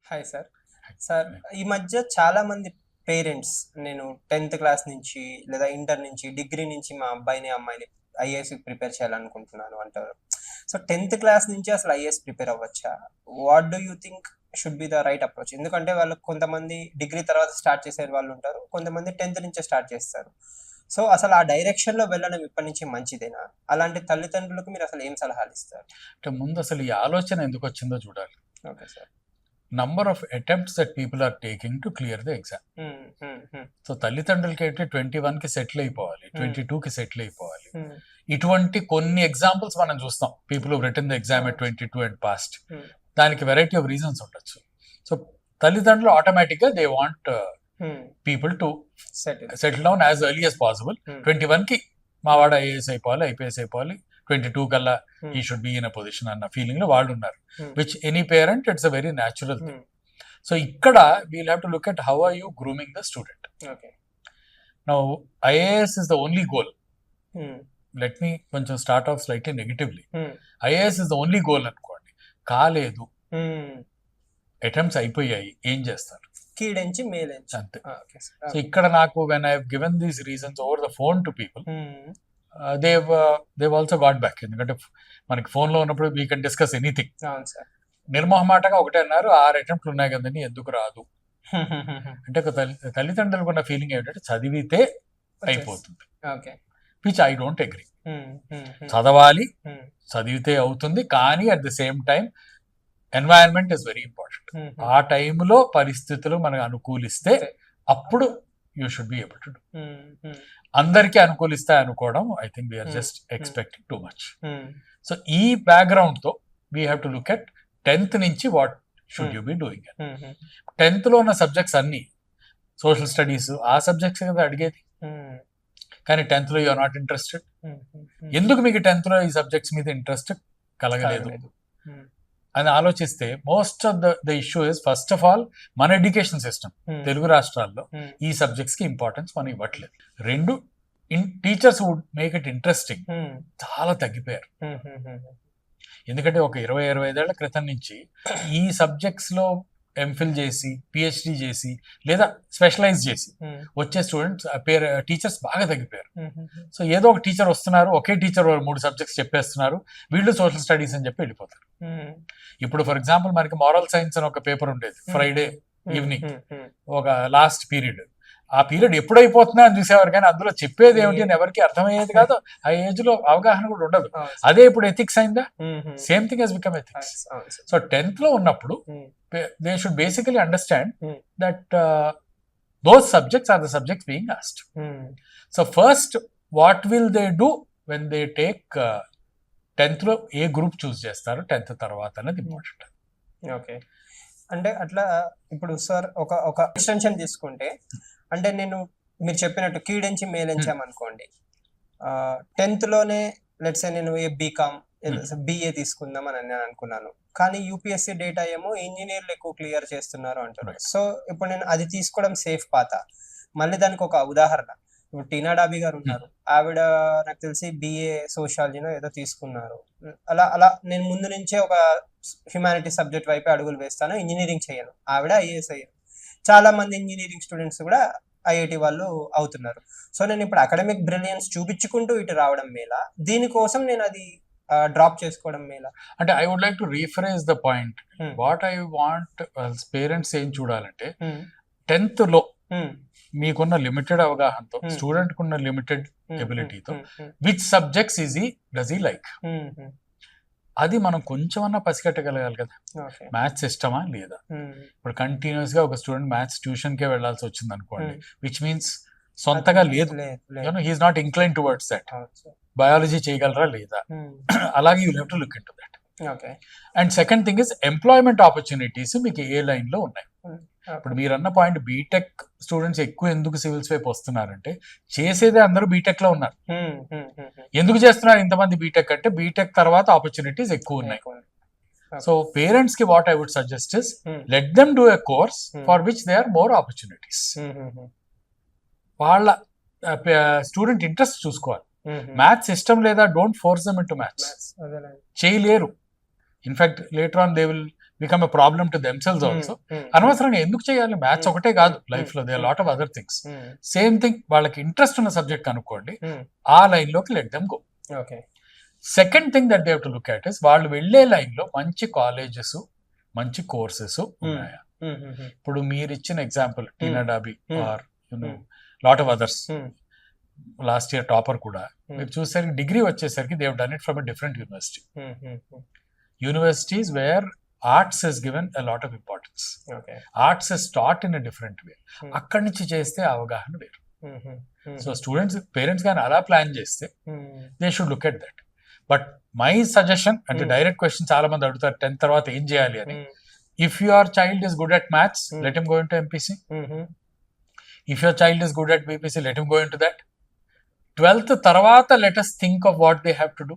Hi sir. Sir, ఈ మధ్య చాలా మంది పేరెంట్స్ నేను 10th క్లాస్ నుంచి లేదా ఇంటర్ నుంచి డిగ్రీ నుంచి మా అబ్బాయిని అమ్మాయిని ఐఏఎస్కి ప్రిపేర్ చేయాలనుకుంటున్నాను అంటారు. సో 10th క్లాస్ నుంచి అసలు ఐఏఎస్ ప్రిపేర్ అవ్వచ్చా? What do you think should be the right approach? ఎందుకంటే వాళ్ళు కొంతమంది డిగ్రీ తర్వాత స్టార్ట్ చేసే వాళ్ళు ఉంటారు, కొంతమంది 10th నుంచే స్టార్ట్ చేస్తారు. సో అసలు ఆ డైరెక్షన్లో వెళ్ళడం ఇప్పటి నుంచి మంచిదేనా? అలాంటి తల్లిదండ్రులకు మీరు అసలు ఏం సలహాలు ఇస్తారు? అంటే ముందు అసలు ఈ ఆలోచన ఎందుకు వచ్చిందో చూడాలి. Okay sir. Number of attempts that people are taking to clear the exam. So తల్లిదండ్రులకి అయితే 21కి సెటిల్ అయిపోవాలి, 22కి సెటిల్ అయిపోవాలి. ఇటువంటి కొన్ని ఎగ్జాంపుల్స్ మనం చూస్తాం. People who written the exam at 22 and passed. దానికి వెరైటీ ఆఫ్ రీజన్స్ ఉండొచ్చు. సో తల్లిదండ్రులు ఆటోమేటిక్గా they want people to settle down as early as possible. 21కి మా వాడు ఐఏఎస్ అయిపోవాలి, ఐపీఎస్ అయిపోవాలి, 22 కల్లా ఈ should be in a position అన్న ఫీలింగ్ లో వాళ్ళు ఉన్నారు. Which any parent it's a very natural thing. So ఇక్కడ we'll have to look at how are you grooming the student. Now IAS is the only goal. Let me కొంచెం start off slightly negatively. IAS is the only goal అనుకోండి, కాలేదు, attempts అయిపోయాయి, ఏం చేస్తారు? కీడెంచి మేలెంచి అంతే. So ఇక్కడ నాకు when I given these reasons over the phone to people, they've also got back. ఎందుకంటే మనకి ఫోన్ లో ఉన్నప్పుడు వీ కెన్ డిస్కస్ ఎనీథింగ్. నిర్మోహమాటంగా ఒకటే అన్నారు, 6 అటెంప్ట్లు ఉన్నాయి కదండి, ఎందుకు రాదు అంటే తల్లిదండ్రులకు ఉన్న ఫీలింగ్ ఏంటంటే చదివితే అయిపోతుంది, విచ్ ఐ డోంట్ అగ్రీ. చదవాలి, చదివితే అవుతుంది, కానీ at the same time environment is very important. ఆ టైంలో పరిస్థితులు మనకు అనుకూలిస్తే అప్పుడు you should be able to do. అందరికీ అనుకూలిస్తాయి అనుకోవడం, I think we're just expecting too much. So ఈ బ్యాక్గ్రౌండ్ తో we have to look at 10th నుంచి what should you be doing. 10th లో ఉన్న సబ్జెక్ట్స్ అన్ని సోషల్ స్టడీస్, ఆ సబ్జెక్ట్స్ కదా అడిగేది. కానీ 10th లో యూఆర్ నాట్ ఇంట్రెస్టెడ్. ఎందుకు మీకు 10th లో ఈ సబ్జెక్ట్స్ మీద ఇంట్రెస్ట్ కలగలేదు అని ఆలోచిస్తే, most of the issue is first of all మన ఎడ్యుకేషన్ సిస్టమ్ తెలుగు రాష్ట్రాల్లో ఈ సబ్జెక్ట్స్ కి ఇంపార్టెన్స్ మనం ఇవ్వట్లేదు. 2, teachers would make it interesting చాలా తగ్గిపోయారు. ఎందుకంటే ఒక 20-25 ఏళ్ల క్రితం నుంచి ఈ సబ్జెక్ట్స్ లో ఎంఫిల్ చేసి, పిహెచ్డి చేసి, లేదా స్పెషలైజ్ చేసి వచ్చే స్టూడెంట్స్ టీచర్స్ బాగా తగ్గిపోయారు. సో ఏదో ఒక టీచర్ వస్తున్నారు, ఒకే టీచర్ 3 సబ్జెక్ట్స్ చెప్పేస్తున్నారు, వీళ్ళు సోషల్ స్టడీస్ అని చెప్పి వెళ్ళిపోతారు. ఇప్పుడు ఫర్ ఎగ్జాంపుల్ మనకి మోరల్ సైన్స్ అని ఒక పేపర్ ఉండేది ఫ్రైడే ఈవినింగ్, ఒక లాస్ట్ పీరియడ్. ఆ పీరియడ్ ఎప్పుడైపోతుందా అని చూసేవారు, కానీ అందులో చెప్పేది ఏమిటి అని ఎవరికి అర్థమయ్యేది కాదు. ఆ ఏజ్ లో అవగాహన కూడా ఉండదు. అదే ఇప్పుడు ఎథిక్స్ అయిందా, same thing he's become ethics. So 10th లో ఉన్నప్పుడు they should basically understand that those subjects are the subjects being asked. So first, what will they do when they take 10th లో ఏ గ్రూప్ చూస్ చేస్తారు 10th తర్వాత అనేది important. Okay, అంటే అట్లా ఇప్పుడు sir ఒక ఎక్స్టెన్షన్ తీసుకుంటే, అంటే మీరు చెప్పినట్టు కీడెంచి మేలెంచామనుకోండి, 10th లోనే లెట్స్ నేను బీకామ్ బిఏ తీసుకుందాం అని నేను అనుకున్నాను, కానీ యూపీఎస్సీ డేటా ఏమో ఇంజనీర్లు ఎక్కువ క్లియర్ చేస్తున్నారు అంటారు. సో ఇప్పుడు నేను అది తీసుకోవడం సేఫ్ పాత. మళ్ళీ దానికి ఒక ఉదాహరణ, ఇప్పుడు టీనా డాబీ గారు ఉన్నారు, ఆవిడ నాకు తెలిసి బిఏ సోషాలజీనో ఏదో తీసుకున్నారు. అలా నేను ముందు నుంచే ఒక హ్యుమానిటీ సబ్జెక్ట్ వైపు అడుగులు వేస్తాను, ఇంజనీరింగ్ చేయను. ఆవిడ ఐఏఎస్ అయ్యారు. చాలా మంది ఇంజనీరింగ్ స్టూడెంట్స్ కూడా ఐఐటి వాళ్ళు అవుతున్నారు. సో నేను ఇప్పుడు అకాడమిక్ బ్రిలియన్స్ చూపించుకుంటూ ఇటు రావడం మేలా, దీనికోసం నేను అది డ్రాప్ చేసుకోవడం మేలా? అంటే I would like to rephrase the point. What I want parents ఏం చూడాలంటే, 10th లో మీకున్న లిమిటెడ్ అవగాహనతో, స్టూడెంట్ కున్న లిమిటెడ్ ఎబిలిటీతో, which subjects does he like, అది మనం కొంచెం అన్నా పసిగట్టగలగాలి కదా. మ్యాథ్స్ ఇష్టమా లేదా? ఇప్పుడు కంటిన్యూస్ గా ఒక స్టూడెంట్ మ్యాథ్స్ ట్యూషన్ కే వెళ్లాల్సి వచ్చింది అనుకోండి, విచ్ మీన్స్ సొంతగా లేదు, he's not inclined towards that. Biology చేయగలరా లేదా? అలాగే you have to look into that. And second thing is employment opportunities మీకు ఏ లైన్ లో ఉన్నాయి. ఇప్పుడు మీరు అన్న పాయింట్, బీటెక్ స్టూడెంట్స్ ఎక్కువ ఎందుకు సివిల్స్ వైపు వస్తున్నారంటే, చేసేదే అందరూ బీటెక్ లో ఉన్నారు. ఎందుకు చేస్తున్నారు ఇంతమంది బీటెక్ అంటే, బీటెక్ తర్వాత ఆపర్చునిటీస్ ఎక్కువ ఉన్నాయి. సో పేరెంట్స్ కి what I would suggest is, let them do a course for which they are more opportunities. వాళ్ళ స్టూడెంట్ ఇంట్రెస్ట్ చూసుకోవాలి. మ్యాథ్స్ ఇష్టం లేదా, don't force them into maths. చేయలేరు. In fact later on they will become a problem to themselves also. అనవసరంగా ఎందుకు చేయాలి? మ్యాథ్స్ ఒకటే కాదు లైఫ్ లో, they are lot of other things. Same thing, వాళ్ళకి ఇంట్రెస్ట్ ఉన్న సబ్జెక్ట్ కనుక్కోండి, ఆ లైన్ లోకి let them go. Second thing that they have to look at is వాళ్ళు వెళ్లే లైన్ లో మంచి కాలేజెస్, మంచి కోర్సెస్ ఉన్నాయా. ఇప్పుడు మీరు ఇచ్చిన example Tina Dabi or lot of others, last year topper కూడా మీరు చూసేసరికి డిగ్రీ వచ్చేసరికి they have done it from a different university. Universities where arts is given a lot of importance, arts is taught in a different way. అక్కడి నుంచి చేస్తే అవగాహన వేరు. So students, parents కానీ అలా ప్లాన్ చేస్తే they should look at that. But my suggestion అంటే direct question చాలా మంది అడుగుతారు 10th తర్వాత ఏం చేయాలి అని. If your child is good at maths, let him go into MPC. If your child is good at BPC, let him go into that. 12th తర్వాత let us think of what they have to do.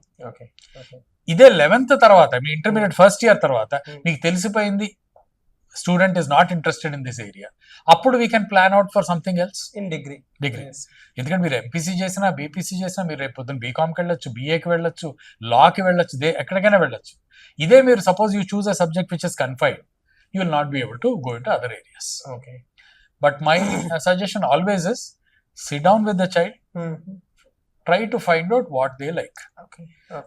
ఇదే 11th తర్వాత, మీ intermediate first year తర్వాత మీకు తెలిసిపోయింది student is not interested in this area, అప్పుడు we can plan out for something else in degree. ఎందుకంటే మీరు MPC చేసినా, బీపీసీ చేసినా, మీరు రేపు పొద్దున్న బీకామ్కి వెళ్ళొచ్చు, బీఏకి వెళ్ళొచ్చు, లాకి వెళ్ళొచ్చు, ఎక్కడికైనా వెళ్ళొచ్చు. ఇదే మీరు suppose you choose a subject which is confined, you will not be able to go into other areas. But my suggestion always is SIT down with the child, try to find out what they like.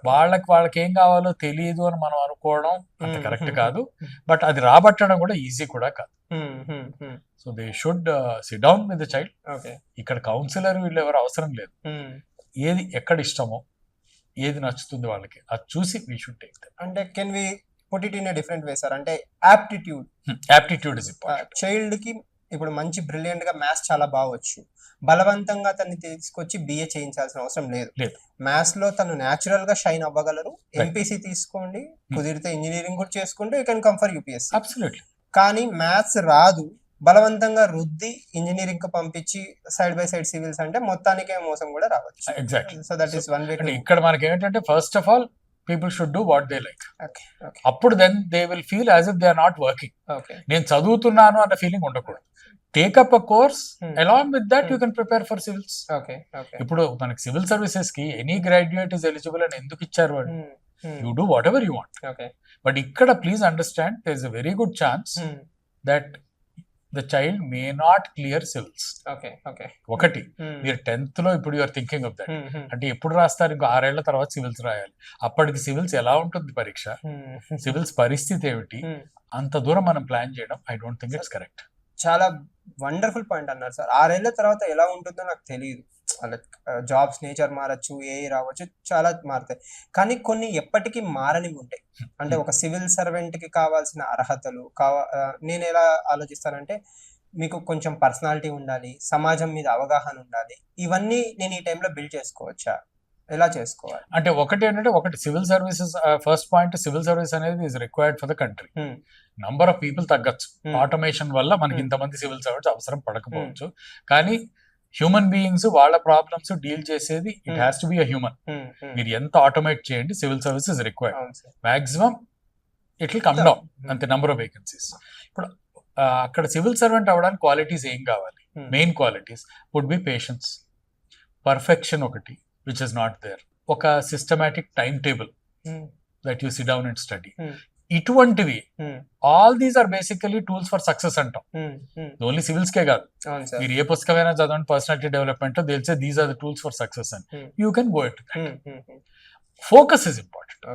వాళ్ళకి ఏం కావాలో తెలియదు అని మనం అనుకోవడం అంత correct కాదు, but అది రాబట్టడం కూడా ఈజీ కూడా కాదు. So they should SIT down with the child. ఇక్కడ కౌన్సిలర్ వీళ్ళు ఎవరు అవసరం లేదు. ఏది ఎక్కడ ఇష్టమో, ఏది నచ్చుతుంది వాళ్ళకి, అది చూసి వీ షుడ్ టేక్ దట్. అంటే can we put it in a different way sir? అంటే యాప్టిట్యూడ్ ఇస్ ఇంపార్టెంట్. చైల్డ్ కి ఇప్పుడు మంచి బ్రిలియంట్ గా మ్యాథ్స్ చాలా బాగొచ్చు, బలవంతంగా తను తీసుకొచ్చి బిఏ చేయించాల్సిన అవసరం లేదు. మ్యాథ్స్ లో తను న్యాచురల్ గా షైన్ అవ్వగలరు. ఎంపీసీ తీసుకోండి, కుదిరితే ఇంజనీరింగ్ కూడా చేసుకుంటే you can come for UPSC. Absolutely. కానీ మ్యాథ్స్ రాదు, బలవంతంగా రుద్ది ఇంజనీరింగ్ కి పంపించి సైడ్ బై సైడ్ సివిల్స్ అంటే మొత్తానికే మోసం కూడా రావచ్చు. Exactly. So that is one way. ఇక్కడ మనకి ఏంటంటే first of all people should do what they like. అప్పుడు then they will feel as if they are not working. నేను చదువుతున్నాను అన్న ఫీలింగ్ ఉండకూడదు. Take up a course, along with that you can prepare for civils. ఇప్పుడు మనకి civil services కి any graduate is eligible అని ఎందుకు ఇచ్చారు వాళ్ళు? You do whatever you want. But ఇక్కడ please understand there is a very good chance that the child may not clear civils. ఒకటి, మీరు 10th లో ఇప్పుడు యూఆర్ థింకింగ్ ఆఫ్ దట్, అంటే ఎప్పుడు రాస్తారు? ఇంకో 6 ఏళ్ల తర్వాత సివిల్స్ రాయాలి. అప్పటికి సివిల్స్ ఎలా ఉంటుంది పరీక్ష, సివిల్స్ పరిస్థితి ఏమిటి, అంత దూరం మనం ప్లాన్ చేయడం I don't think it's correct. చాలా వండర్ఫుల్ పాయింట్ అన్నారు సార్. 6 ఏళ్ల తర్వాత ఎలా ఉంటుందో నాకు తెలియదు. జాబ్స్ నేచర్ మారచ్చు, ఏఐ రావచ్చు, చాలా మారుతాయి. కానీ కొన్ని ఎప్పటికీ మారనివి ఉంటాయి. అంటే ఒక సివిల్ సర్వెంట్ కి కావాల్సిన అర్హతలు నేను ఎలా ఆలోచిస్తానంటే, మీకు కొంచెం పర్సనాలిటీ ఉండాలి, సమాజం మీద అవగాహన ఉండాలి. ఇవన్నీ నేను ఈ టైంలో బిల్డ్ చేసుకోవచ్చా? ఎలా చేసుకోవాలి? అంటే ఒకటి civil services, first point, civil service అనేది is required for the country. Number of people తగ్గచ్చు, ఆటోమేషన్ వల్ల మనకి ఇంతమంది సివిల్ సర్వెంట్స్ అవసరం పడకపోవచ్చు. కానీ హ్యూమన్ బీయింగ్స్ వాళ్ళ ప్రాబ్లమ్స్ డీల్ చేసేది it has to be a human. మీరు ఎంత ఆటోమేట్ చేయండి, civil service is required. Maximum it will come down అంతే నెంబర్ ఆఫ్ వేకెన్సీస్. ఇప్పుడు అక్కడ సివిల్ సర్వెంట్ అవ్వడానికి క్వాలిటీస్ ఏం కావాలి? Main qualities would B patience, perfection ఒకటి విచ్ ఇస్ నాట్ దేర్, ఒక systematic time table that you sit down and study. ఇటువంటివి all these are basically tools for success అంటాం. Only civils కే కాదు, మీరు ఏ పుస్తకమైనా చదవండి పర్సనాలిటీ డెవలప్మెంట్, తెలిసే these are the tools for success అని you can go it. Focus is important.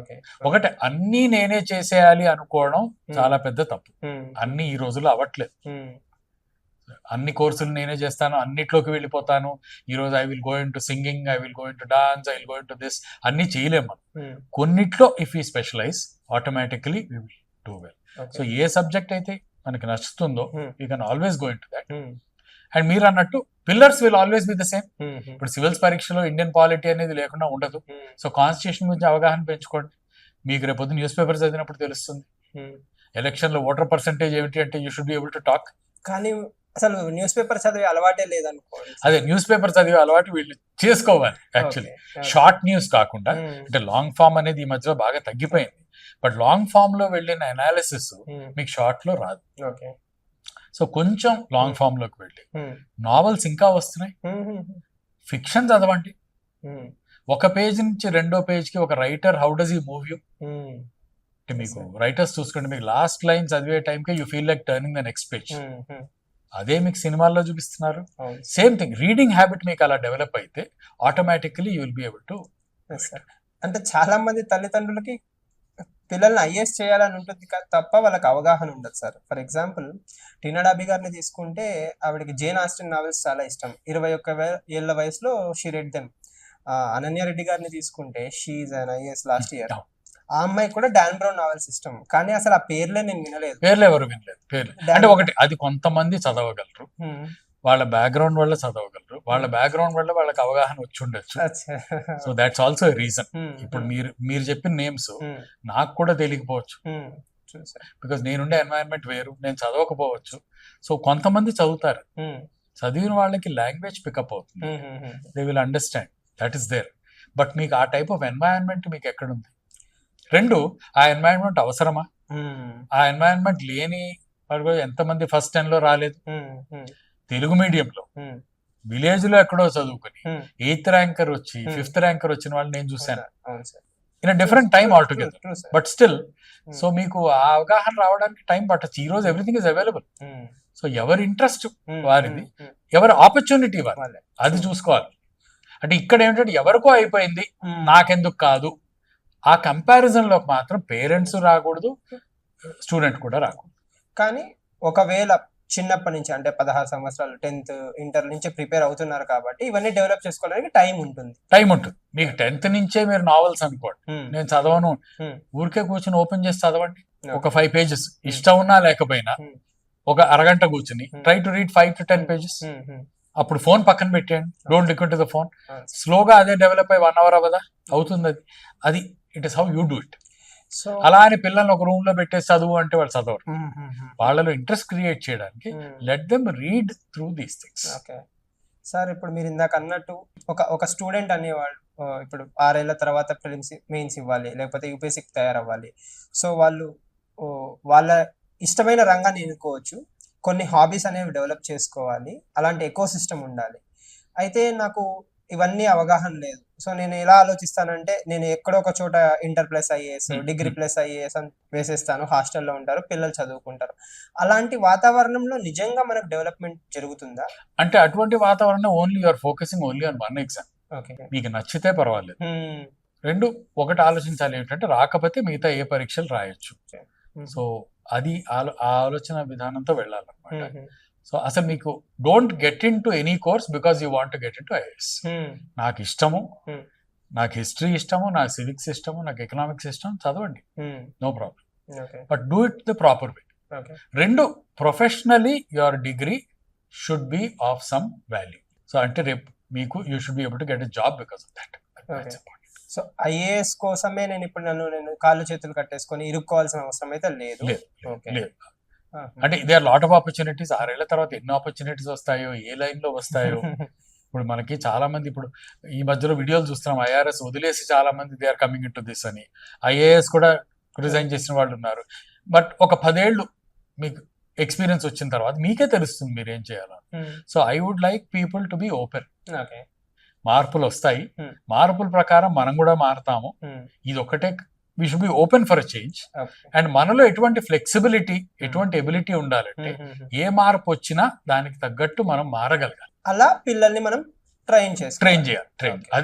ఒకటి అన్ని నేనే చేసేయాలి అనుకోవడం చాలా పెద్ద తప్పు. అన్ని ఈ రోజుల్లో అవ్వట్లేదు. అన్ని కోర్సులు నేనే చేస్తాను, అన్నిట్లోకి వెళ్ళిపోతాను. ఈ రోజు I will go into singing, I will go into dance, I will go into this, అన్ని చేయలేము మనం. కొన్నిట్లో if you specialize automatically we will do well. So ఏ సబ్జెక్ట్ అయితే మనకి నచ్చుతుందో you can always go into that. And మీరు అన్నట్టు pillars will always be the same. ఇప్పుడు సివిల్స్ పరీక్షలో ఇండియన్ పాలిటీ అనేది లేకుండా ఉండదు. సో కాన్స్టిట్యూషన్ గురించి అవగాహన పెంచుకోండి. మీకు రేపొద్దు న్యూస్ పేపర్ చదివినప్పుడు తెలుస్తుంది ఎలక్షన్ లో ఓటర్ పర్సెంటేజ్ ఏమిటి అంటే you should be able to talk. కానీ అసలు న్యూస్ పేపర్ చదివే అలవాటే లేదనుకోండి. అదే న్యూస్ పేపర్ చదివే అలవాటు వీళ్ళు చేసుకోవాలి. యాక్చువల్లీ షార్ట్ న్యూస్ కాకుండా, అంటే లాంగ్ ఫామ్ అనేది ఈ మధ్యలో బాగా తగ్గిపోయింది. బట్ లాంగ్ ఫామ్ లో వెళ్ళిన అనాలిసిస్ మీకు షార్ట్ లో రాదు. సో కొంచెం లాంగ్ ఫామ్ లోకి వెళ్ళి నావెల్స్ ఇంకా వస్తున్నాయి, ఫిక్షన్ చదవండి. ఒక పేజ్ నుంచి రెండో పేజ్ కి ఒక writer how does he move you, అంటే మీకు రైటర్స్ చూసుకుంటే మీకు లాస్ట్ లైన్ చదివే టైంకే you feel like turning the next page. అదే మీకు సినిమాల్లో చూపిస్తున్నారు. సేమ్ థింగ్, రీడింగ్ హ్యాబిట్ మీకు అలా డెవలప్ అయితే automatically you will be able to. అంటే చాలా మంది తల్లిదండ్రులకి పిల్లల్ని ఐఏఎస్ చేయాలని ఉంటుంది తప్ప వాళ్ళకి అవగాహన ఉండదు sir. For example Tina dobby గారిని తీసుకుంటే ఆవిడకి జేన్ ఆస్టిన్ నావెల్స్ చాలా ఇష్టం. 21 ఏళ్ల వయసులో she read them. Ananya Reddy గారిని తీసుకుంటే she's on IAS last year. ఆ అమ్మాయి కూడా డాన్ బ్రౌన్ నావెల్స్ ఇష్టం, కానీ అసలు ఆ పేర్లే నేను వినలేదు. పేర్లు ఎవరు వినలేదు. పేర్లు అంటే ఒకటి, అది కొంతమంది చదవగలరు, వాళ్ళ బ్యాక్గ్రౌండ్ వల్ల చదవగలరు, వాళ్ళ బ్యాక్గ్రౌండ్ వల్ల వాళ్ళకి అవగాహన వచ్చి ఉండొచ్చు. So that's also reason. ఇప్పుడు మీరు చెప్పిన నేమ్స్ నాకు కూడా తెలియకపోవచ్చు, బికాస్ నేనుండే ఎన్వైరన్మెంట్ వేరు, నేను చదవకపోవచ్చు. సో కొంతమంది చదువుతారు, చదివిన వాళ్ళకి లాంగ్వేజ్ పికప్ అవుతుంది, they will understand, that is there. But మీకు ఆ టైప్ ఆఫ్ ఎన్వైరన్మెంట్ మీకు ఎక్కడుంది? రెండు, ఆ ఎన్వైరన్మెంట్ అవసరమా? ఆ ఎన్వైరన్మెంట్ లేని ఎంతమంది ఫస్ట్ 10 లో రాలేదు? తెలుగు మీడియంలో విలేజ్ లో ఎక్కడో చదువుకుని 8th ర్యాంకర్ వచ్చి 5th ర్యాంకర్ వచ్చిన వాళ్ళు నేను చూశాను. In different time all together, but still. So మీకు ఆ అవగాహన రావడానికి టైం పట్టచ్చు. ఈ రోజు ఎవ్రీథింగ్ ఇస్ అవైలబుల్. సో ఎవరి ఇంట్రెస్ట్ వారిది, ఎవరి ఆపర్చునిటీ వారి, అది చూసుకోవాలి. అంటే ఇక్కడ ఏంటంటే ఎవరికో అయిపోయింది నాకెందుకు కాదు, ఆ కంపారిజన్ లోకి మాత్రం పేరెంట్స్ రాకూడదు, స్టూడెంట్ కూడా రాకూడదు. కానీ ఒకవేళ చిన్నప్పటి నుంచి అంటే 16 సంవత్సరాలు 10th ఇంటర్ నుంచి ప్రిపేర్ అవుతున్నారు కాబట్టి ఇవన్నీ డెవలప్ చేసుకోవడానికి టైం ఉంటుంది. మీకు 10th నుంచే మీరు నావెల్స్ అనుకోండి, నేను చదవను, ఊరికే కూర్చొని ఓపెన్ చేసి చదవండి ఒక 5 pages, ఇష్టం ఉన్నా లేకపోయినా ఒక అరగంట కూర్చుని try to read 5 to 10 pages. అప్పుడు ఫోన్ పక్కన పెట్టేయండి, don't lick to the phone. స్లోగా అదే డెవలప్ అయ్యి 1 hour అవదా అవుతుంది. అది it is how you do it. So అలా అని పిల్లల్ని ఒక రూమ్ లో పెట్టేసి చదువు అంటే వాళ్ళు చదవరు. వాళ్ళలో ఇంట్రెస్ట్ క్రియేట్ చేయడానికి let them read through these things. Okay sir, ఇప్పుడు మీరు ఇందాక అన్నట్టు ఒక స్టూడెంట్ అనేవాళ్ళు ఇప్పుడు 6 ఏళ్ల తర్వాత ప్రిలిమ్స్ మెయిన్స్ ఇవ్వాలి, లేకపోతే యూపీఎస్సీకి తయారవ్వాలి. సో వాళ్ళు వాళ్ళ ఇష్టమైన రంగాన్ని ఎన్నుకోవచ్చు, కొన్ని హాబీస్ అనేవి డెవలప్ చేసుకోవాలి, అలాంటి ఎకో సిస్టమ్ ఉండాలి. అయితే నాకు ఇవన్నీ అవగాహన లేదు. సో నేను ఎలా ఆలోచిస్తానంటే, నేను ఎక్కడో ఒక చోట inter plus IAS, degree plus IAS అని వేసేస్తాను, హాస్టల్లో ఉంటారు, పిల్లలు చదువుకుంటారు. అలాంటి వాతావరణంలో నిజంగా మనకు డెవలప్మెంట్ జరుగుతుందా? అంటే అటువంటి వాతావరణం only you're focusing only on one exam. మీకు నచ్చితే పర్వాలేదు. రెండు, ఒకటి ఆలోచించాలి ఏంటంటే రాకపోతే మిగతా ఏ పరీక్షలు రాయొచ్చు. సో అది ఆ ఆలోచన విధానంతో వెళ్ళాలన్నమాట. సో అసలు మీకు don't get in to any course because you want get in to IAS. నాకు ఇష్టము, నాకు హిస్టరీ ఇష్టము, నాకు సివిక్స్ ఇష్టము, నాకు ఎకనామిక్స్ ఇష్టం, చదవండి, no problem. But do it the proper way. రెండు, professionally your degree should be of some value. So అంటే రేపు మీకు you should be able to get a job because of that. So IAS కోసమే నేను ఇప్పుడు నేను కాళ్ళు చేతులు కట్టేసుకొని ఇరుక్కోవాల్సిన అవసరం అయితే లేదు. అంటే they are lot of opportunities. 6 ఏళ్ల తర్వాత ఎన్ని ఆపర్చునిటీస్ వస్తాయో, ఏ లైన్ లో వస్తాయో. ఇప్పుడు మనకి చాలా మంది ఇప్పుడు ఈ మధ్యలో వీడియోలు చూస్తున్నాం, ఐఆర్ఎస్ వదిలేసి చాలా మంది they are coming into this అని, ఐఏఎస్ కూడా రిజైన్ చేసిన వాళ్ళు ఉన్నారు. బట్ ఒక 10 ఏళ్ళు మీకు ఎక్స్పీరియన్స్ వచ్చిన తర్వాత మీకే తెలుస్తుంది మీరు ఏం చేయాలని. So I would like people to be open. మార్పులు వస్తాయి, మార్పుల ప్రకారం మనం కూడా మారుతాము. ఇది ఒకటే, we should be open for change. And మనలో ఎటువంటి ఫ్లెక్సిబిలిటీ, ఎటువంటి ఎబిలిటీ ఉండాలంటే ఏ మార్పు వచ్చినా దానికి తగ్గట్టు మనం మారగలగాలి. అలా పిల్లల్ని మనం ట్రైన్ చేయాలి.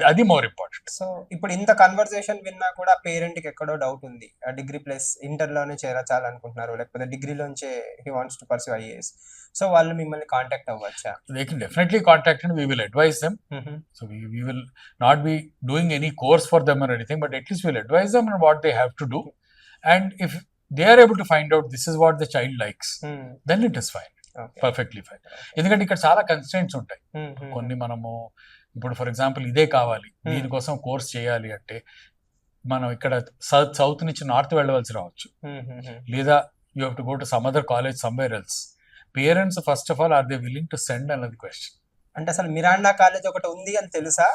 అది మోర్ ఇంపార్టెంట్. సో ఇప్పుడు ఇంత కన్వర్సేషన్ విన్నా కూడా పేరెంట్ కి ఎక్కడో డౌట్ ఉంది, డిగ్రీ ప్లస్ ఇంటర్ లోనే చేరాలనుకుంటున్నారు, లేకపోతే డిగ్రీలోంచే he wants to pursue IAS. So వాళ్ళు మిమ్మల్ని కాంటాక్ట్ అవ్వచ్చా? They can definitely contact and we will advise them. So we will not be doing any course for them or anything, but at least we'll advise them on what they have to do. And if they are able to find out this is what the child likes, then it is fine. Perfectly fine. ఎందుకంటే ఇక్కడ చాలా constraints ఉంటాయి. కొన్ని మనము ఇప్పుడు for example ఇదే కావాలి, దీనికోసం కోర్స్ చేయాలి అంటే మనం ఇక్కడ సౌత్ నుంచి నార్త్ వెళ్ళవలసి రావచ్చు, లేదా you have to go to some other college somewhere else. Parents first of all are they willing to send అన్నది క్వశ్చన్. అంటే అసలు మిరాండా కాలేజ్ ఒకటి ఉంది అని తెలుసా?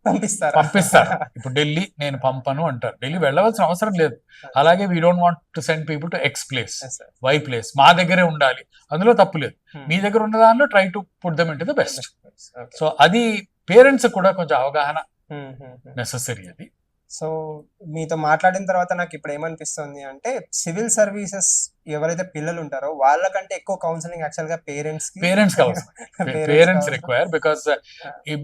పంపిస్తారు. ఇప్పుడు ఢిల్లీ నేను పంపను అంటారు, ఢిల్లీ వెళ్ళవలసిన అవసరం లేదు. అలాగే we don't want to send people to X place, Y place, మా దగ్గరే ఉండాలి, అందులో తప్పు లేదు. మీ దగ్గర ఉన్న దానిలో try to put them into the best. So అది పేరెంట్స్ కూడా కొంచెం అవగాహన నెసెసరీ. అది సో మీతో మాట్లాడిన తర్వాత నాకు ఇప్పుడు ఏమనిపిస్తుంది అంటే సివిల్ సర్వీసెస్ ఎవరైతే పిల్లలు ఉంటారో వాళ్ళకంటే ఎక్కువ కౌన్సిలింగ్ యాక్చువల్ గా parents parents require because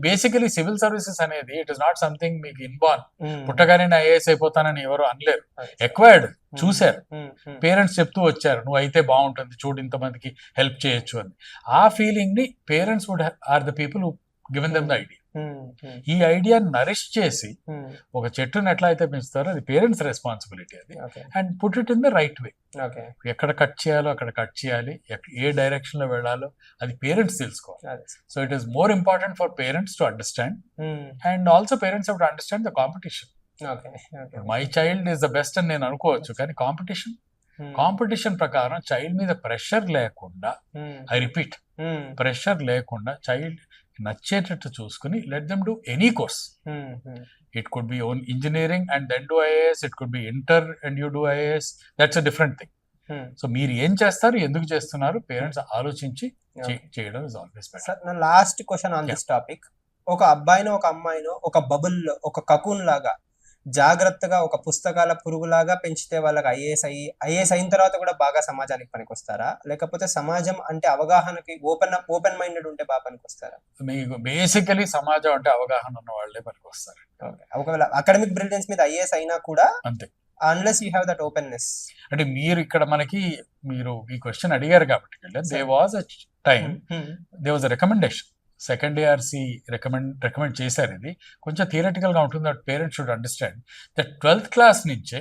basically civil services అనేది ఇట్ ఇస్ నాట్ సంథింగ్ మీకు ఇన్బార్న్ పుట్టగానే నేను ఐఏఎస్ అయిపోతానని ఎవరు అనలేరు, ఎక్వైర్డ్ చూశారు, పేరెంట్స్ చెప్తూ వచ్చారు నువ్వు అయితే బాగుంటుంది చూడు ఇంతమందికి హెల్ప్ చేయొచ్చు అని. ఆ ఫీలింగ్ ని parents would are the people who given them the idea. ఈ ఐడియా నరిష్ చేసి ఒక చెట్టుని ఎట్లా అయితే పెంచుతారో అది పేరెంట్స్ రెస్పాన్సిబిలిటీ అది, and put it in the right way. ఎక్కడ కట్ చేయాలో అక్కడ కట్ చేయాలి, ఏ డైరెక్షన్ లో వెళ్ళాలో అది పేరెంట్స్ తెలుసుకోవాలి. So it is more important for parents to understand, and also parents have to understand the competition. My child is the best అని నేను అనుకోవచ్చు, కానీ కాంపిటీషన్ ప్రకారం చైల్డ్ మీద ప్రెషర్ లేకుండా, ఐ రిపీట్ ప్రెషర్ లేకుండా చైల్డ్ నచ్చేటట్టు చూసుకుని let them do any course. It could be own engineering and then do IAS, it could be inter and you do IAS, that's a different thing. So మీరు ఏం చేస్తారు, ఎందుకు చేస్తున్నారు, parents ఆలోచించి చేయడం ఇస్ ఆల్వేస్ బెటర్. సార్ నా last question on this topic, ఒక అబ్బాయినో ఒక అమ్మాయినో ఒక బబుల్ ఒక కకూన్ లాగా జాగ్రత్తగా ఒక పుస్తకాల పురుగులాగా పెంచితే వాళ్ళకి ఐఏఎస్ అయిన తర్వాత కూడా బాగా సమాజానికి పనికొస్తారా, లేకపోతే సమాజం అంటే అవగాహనకి ఓపెన్ మైండెడ్ ఉంటే బాగా పనికొస్తారా? మీకు బేసికలీ సమాజం అంటే అవగాహన ఉన్న వాళ్ళే పనికొస్తారు. ఒకవేళ అకాడమిక్ బ్రిలియన్స్ మీద ఐఏఎస్ అయినా కూడా అంతే, unless you have that openness. అంటే మీరు ఇక్కడ మీరు ఈ క్వశ్చన్ అడిగారు కాబట్టి they was a time, they was a recommendation, second ARC recommend చేశారు. ఇది కొంచెం థియరటికల్ గా ఉంటుంది, that parents should understand that 12th class నుంచే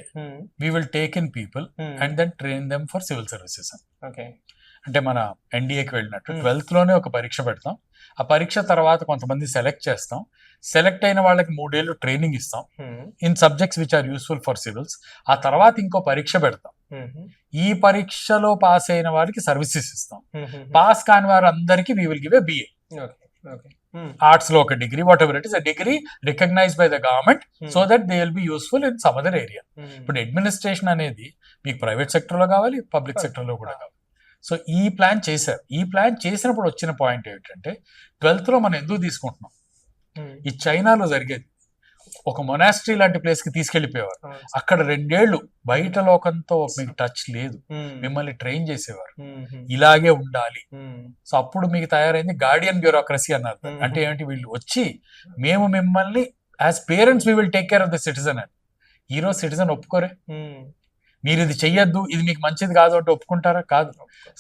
we will take in people and then train them for civil services. అంటే మన ఎన్డీఏకి వెళ్ళినట్టు 12th లోనే ఒక పరీక్ష పెడతాం, ఆ పరీక్ష తర్వాత కొంతమంది సెలెక్ట్ చేస్తాం, సెలెక్ట్ అయిన వాళ్ళకి 3 ఏళ్ళు ట్రైనింగ్ ఇస్తాం in subjects which are useful for civils. ఆ తర్వాత ఇంకో పరీక్ష పెడతాం, ఈ పరీక్షలో పాస్ అయిన వారికి సర్వీసెస్ ఇస్తాం, పాస్ కాని వారు అందరికీ we will give a BA. Arts లో ఒక degree, whatever it is, degree recognized by the government so that they will be useful in some other area. ఇప్పుడు అడ్మినిస్ట్రేషన్ అనేది మీకు ప్రైవేట్ సెక్టర్ లో కావాలి, పబ్లిక్ సెక్టర్ లో కూడా కావాలి. సో ఈ ప్లాన్ చేశారు. ఈ ప్లాన్ చేసినప్పుడు వచ్చిన పాయింట్ ఏంటంటే 12th లో మనం ఎందుకు తీసుకుంటున్నాం, ఈ చైనాలో జరిగేది ఒక మొనాస్ట్రీ లాంటి ప్లేస్ కి తీసుకెళ్లిపోయేవారు, అక్కడ 2 ఏళ్ళు బయట లోకంతో మీకు టచ్ లేదు, మిమ్మల్ని ట్రైన్ చేసేవారు, ఇలాగే ఉండాలి. సో అప్పుడు మీకు తయారైంది గార్డియన్ బ్యూరోక్రసీ అన్నారు. అంటే ఏంటి, వీళ్ళు వచ్చి మేము మిమ్మల్ని as parents we will take care of the citizen అని. ఈరోజు సిటిజన్ ఒప్పుకోరే, మీరు ఇది చెయ్యొద్దు, ఇది మీకు మంచిది కాదు అంటే ఒప్పుకుంటారా? కాదు.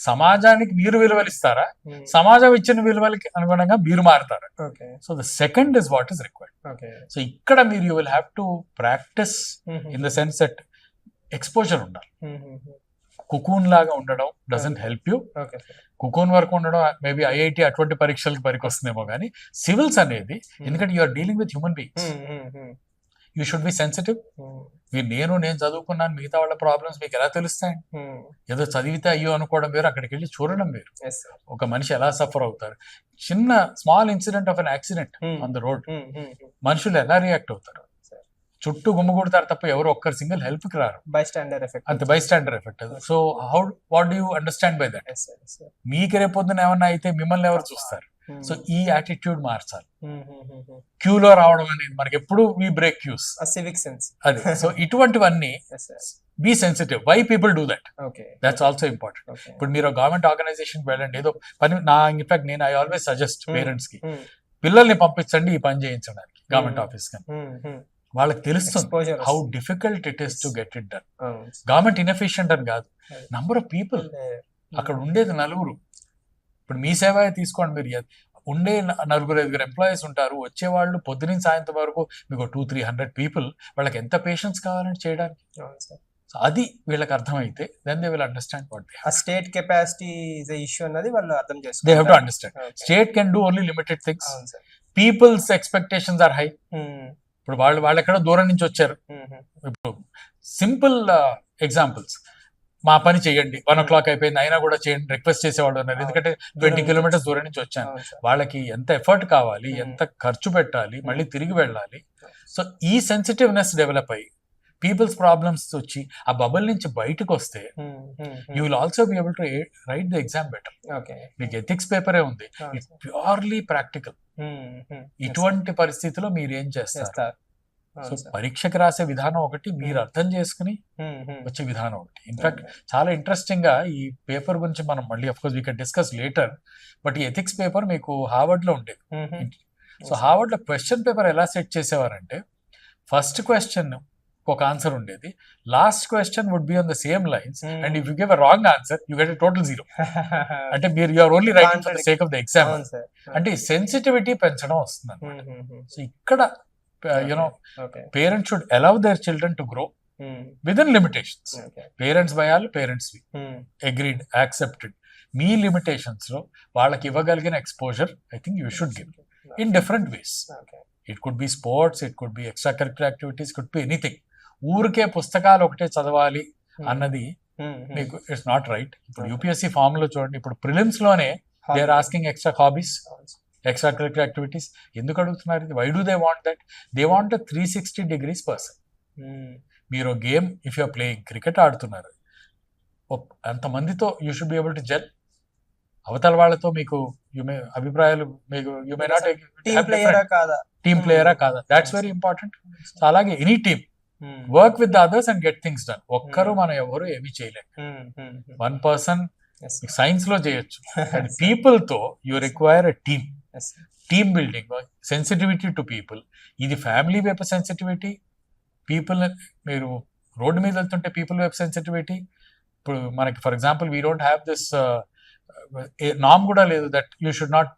సమాజానికి మీరు విలువలు ఇస్తారా, సమాజం ఇచ్చిన విలువలకి అనుగుణంగా మీరు మారుతారా? So the second is what is required. So ఇక్కడ మీరు you will have to practice in the sense that exposure ఉండాలి. కుకూన్ లాగా ఉండడం డజంట్ హెల్ప్ యూ. కుకూన్ వరకు ఉండడం మేబీ IIT అటువంటి పరీక్షలకు పనికొస్తుందేమో, కానీ సివిల్స్ అనేది ఎందుకంటే you are dealing with human beings, you should be sensitive. నేను చదువుకున్నాను, మిగతా వాళ్ళ ప్రాబ్లమ్స్ మీకు ఎలా తెలుస్తాయి? ఏదో చదివితే అయ్యో అనుకోవడం వేరు, అక్కడికి వెళ్ళి చూడడం వేరు. ఒక మనిషి ఎలా సఫర్ అవుతారు, చిన్న small incident of an accident on the road, మనుషులు ఎలా రియాక్ట్ అవుతారు, చుట్టూ గుమ్మగూడతారు తప్ప ఎవరు ఒక్కరు సింగిల్ హెల్ప్ కి రారు. బైస్టాండర్ ఎఫెక్ట్, అంతే bystander effect. So what do you understand by that? మీకు రేపొద్దున ఏమన్నా అయితే మిమ్మల్ని ఎవరు చూస్తారు? సో ఈ యాటిట్యూడ్ మార్చాలి. క్యూలో రావడం అనేది మనకి ఎప్పుడు we break queues, civic sense అది. సో ఇటువంటివన్నీ be sensitive, why people do that, that's also important. ఇప్పుడు మీరు గవర్నమెంట్ ఆర్గనైజేషన్ వెళ్ళండి, ఏదో పని ఇన్ఫాక్ట్ నేను ఐ ఆల్వేస్ సజెస్ట్ పేరెంట్స్ కి, పిల్లల్ని పంపించండి ఈ పని చేయించడానికి గవర్నమెంట్ ఆఫీస్ కి. వాళ్ళకి తెలుస్తుంది how difficult it is to get it done. Government inefficient అని కాదు, నంబర్ ఆఫ్ పీపుల్, అక్కడ ఉండేది 4. ఇప్పుడు మీ సేవ తీసుకోండి, మీరు ఉండే 4-5 ఎంప్లాయీస్ ఉంటారు, వచ్చేవాళ్ళు పొద్దున సాయంత్రం వరకు మీకు 200-300 పీపుల్, వాళ్ళకి ఎంత పేషెన్స్ కావాలని చేయడానికి. అది వీళ్ళకి అర్థమైతే then they will understand what they have. State capacity is a issue అన్నది వాళ్ళు అర్థం చేసుకుంటారు. They have to understand state can do only limited things, people's expectations are high. ఇప్పుడు వాళ్ళు ఎక్కడో దూరం నుంచి వచ్చారు. ఇప్పుడు సింపుల్ ఎగ్జాంపుల్స్, మా పని చేయండి, 1 o'clock అయిపోయింది అయినా కూడా చేయండి రిక్వెస్ట్ చేసేవాళ్ళు ఉన్నారు. ఎందుకంటే 20 kilometers దూరం నుంచి వచ్చాను, వాళ్ళకి ఎంత ఎఫర్ట్ కావాలి, ఎంత ఖర్చు పెట్టాలి, మళ్ళీ తిరిగి వెళ్ళాలి. సో ఈ సెన్సిటివ్నెస్ డెవలప్ అయ్యి పీపుల్స్ ప్రాబ్లమ్స్ వచ్చి ఆ బబుల్ నుంచి బయటకు వస్తే you will also B able to right the exam better. మీకు ఎథిక్స్ పేపరే ఉంది, ఇట్ ప్యూర్లీ ప్రాక్టికల్. ఇటువంటి పరిస్థితిలో మీరు ఏం చేస్తారు? సో పరీక్షకి రాసే విధానం ఒకటి, మీరు అర్థం చేసుకుని వచ్చే విధానం ఒకటి. ఇన్ఫాక్ట్ చాలా ఇంట్రెస్టింగ్ గా ఈ పేపర్ గురించి మనం మళ్ళీ of course we can discuss later, but ఈ ఎథిక్స్ పేపర్ మీకు హార్వర్డ్ లో ఉండేది. సో హార్వర్డ్ లో క్వశ్చన్ పేపర్ ఎలా సెట్ చేసేవారంటే, ఫస్ట్ క్వశ్చన్ ఒక ఆన్సర్ ఉండేది, last question would be on the same lines, and if you give a wrong answer you get total 0. అంటే మీరు you're only writing for the sake of the exam. అంటే sensitivity పెంచడం వస్తుంది అనమాట. So ఇక్కడ you know parents should allow their children to grow within limitations. Parents భయాలు parents agreed, accepted. మీ limitations లో వాళ్ళకి ఇవ్వగలిగిన exposure I think you should give in different ways. It could be sports, it could be extra curricular activities, could be anything. ఊరికే పుస్తకాలు ఒకటే చదవాలి అన్నది మీకు ఇట్స్ నాట్ రైట్. ఇప్పుడు యూపీఎస్సీ ఫామ్ లో చూడండి, ఇప్పుడు ప్రిలిమ్స్ లోనే they are asking extra hobbies, extra curricular activities. ఎందుకు అడుగుతున్నారు ఇది? Why do they want that? They want 360 degrees person. మీరు game if you're playing, cricket ఆడుతున్నారు, అంతమందితో you should be able to gel. అవతల వాళ్ళతో మీకు అభిప్రాయాలు మీకు యూ మే నాట్ టీమ్ ప్లేయరా కాదా, దాట్స్ వెరీ ఇంపార్టెంట్. సో అలాగే any team work with the others and get things done. ఒక్కరు మనం ఎవరు ఏమీ చేయలేం. వన్ పర్సన్ సైన్స్ లో చేయొచ్చు, కానీ పీపుల్ తో you require a team. Team building, sensitivity to people. ఇది ఫ్యామిలీ వైపు సెన్సిటివిటీ, పీపుల్ మీరు రోడ్డు మీద వెళ్తుంటే పీపుల్ వైపు సెన్సిటివిటీ. ఇప్పుడు మనకి for example we don't have this నామ్ కూడా లేదు that you should not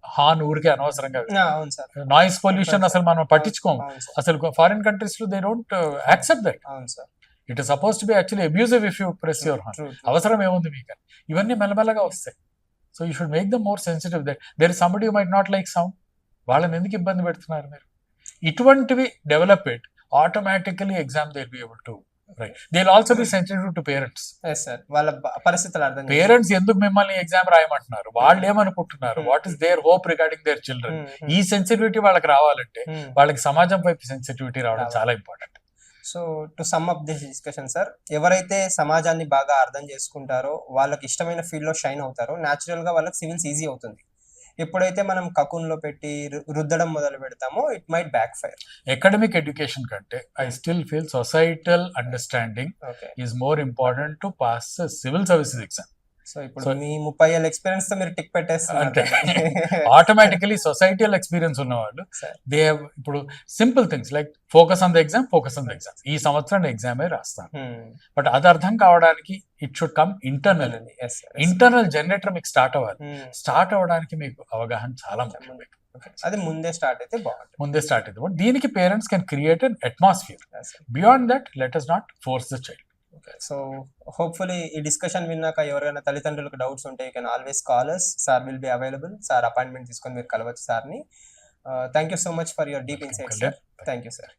horn ఊరికే అనవసరంగా. నాయిస్ పొల్యూషన్ అసలు మనం పట్టించుకోము. అసలు ఫారిన్ కంట్రీస్ లో they don't accept that. It is suppose to be actually abusive if you press your horn. అవసరం ఏముంది మీకు? ఇవన్నీ మెల్లమెల్లగా వస్తాయి. So you should make them more sensitive. That there is somebody you might not like sound. వాళ్ళని ఎందుకు ఇబ్బంది పెడుతున్నారు మీరు? ఇటువంటివి develop it, automatically exam they will be able to write. They will also be sensitive to parents. వాళ్ళ పరిస్థితులు అర్థం. Parents ఎందుకు మిమ్మల్ని ఎగ్జామ్ రాయమంటున్నారు, వాళ్ళు ఏమనుకుంటున్నారు, what is their hope regarding their children. ఈ సెన్సిటివిటీ వాళ్ళకి రావాలంటే వాళ్ళకి సమాజం వైపు సెన్సిటివిటీ రావడం చాలా important. So to sum up this discussion sir, ఎవరైతే సమాజాన్ని బాగా అర్థం చేసుకుంటారో వాళ్ళకి ఇష్టమైన ఫీల్డ్ లో షైన్ అవుతారో న్యాచురల్ గా వాళ్ళకి సివిల్స్ ఈజీ అవుతుంది. ఎప్పుడైతే మనం కకున్లో పెట్టి రుద్దడం మొదలు పెడతామో it might backfire. Academic education కంటే I still feel societal understanding is more important to pass civil services exam. So ఇప్పుడు మీ 30 ఏళ్ళ ఎక్స్పీరియన్స్ తో మీరు టిక్ పెట్టేస్తారు. ఆటోమేటికలీ సొసైటల్ ఎక్స్పీరియన్స్ ఉన్నవాళ్ళు దే ఇప్పుడు simple things like focus on the exam, focus on the exam. ఈ సంవత్సరం ఎగ్జామే రాస్తాను, బట్ అది అర్థం కావడానికి it should come internal. Internal generator మీకు స్టార్ట్ అవ్వాలి. స్టార్ట్ అవ్వడానికి మీకు అవగాహన చాలా ముఖ్యం. అది ముందే స్టార్ట్ అయితే బాగుంటుంది. దీనికి parents can create an atmosphere. Beyond that let us not force the child. So hopefully ఈ డిస్కషన్ విన్నాక ఎవరైనా తల్లిదండ్రులకు డౌట్స్ ఉంటే you can always call us. Sir will be available. Sir appointment తీసుకొని మీరు కలవచ్చు సార్ని. Thank you so much for your deep insights. Thank you sir.